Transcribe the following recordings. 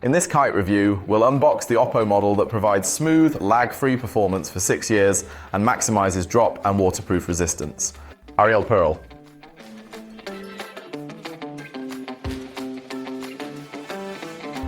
In this kite review, we'll unbox the Oppo model that provides smooth, lag-free performance for 6 years and maximizes drop and waterproof resistance. Ariel Pearl.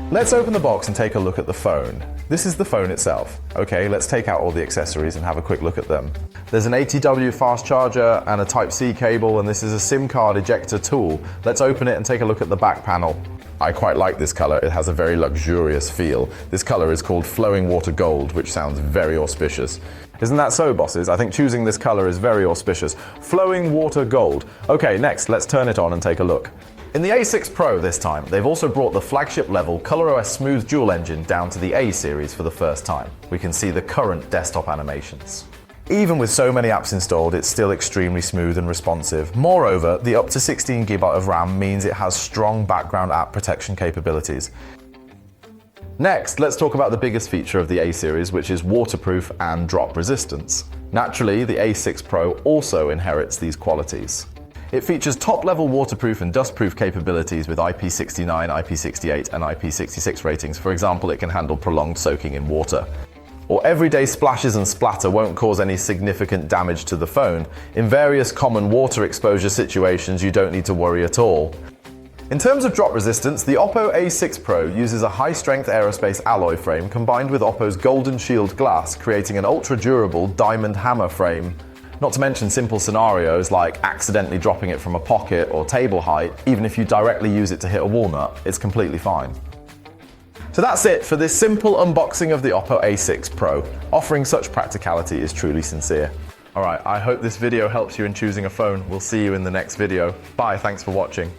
Let's open the box and take a look at the phone. This is the phone itself. Okay, let's take out all the accessories and have a quick look at them. There's an 80W fast charger and a Type-C cable, and this is a SIM card ejector tool. Let's open it and take a look at the back panel. I quite like this color. It has a very luxurious feel. This color is called Flowing Water Gold, which sounds very auspicious. Isn't that so, bosses? I think choosing this color is very auspicious. Flowing Water Gold. Okay, next, let's turn it on and take a look. In the A6 Pro this time, they've also brought the flagship level ColorOS Smooth Dual Engine down to the A series for the first time. We can see the current desktop animations. Even with so many apps installed, it's still extremely smooth and responsive. Moreover, the up to 16GB of RAM means it has strong background app protection capabilities. Next, let's talk about the biggest feature of the A series, which is waterproof and drop resistance. Naturally, the A6 Pro also inherits these qualities. It features top-level waterproof and dustproof capabilities with IP69, IP68 and IP66 ratings. For example, it can handle prolonged soaking in water. Or everyday splashes and splatter won't cause any significant damage to the phone. In various common water exposure situations, you don't need to worry at all. In terms of drop resistance, the Oppo A6 Pro uses a high-strength aerospace alloy frame combined with Oppo's Golden Shield glass, creating an ultra-durable diamond hammer frame. Not to mention simple scenarios like accidentally dropping it from a pocket or table height. Even if you directly use it to hit a walnut, it's completely fine. So that's it for this simple unboxing of the Oppo A6 Pro. Offering such practicality is truly sincere. Alright, I hope this video helps you in choosing a phone. We'll see you in the next video. Bye, thanks for watching.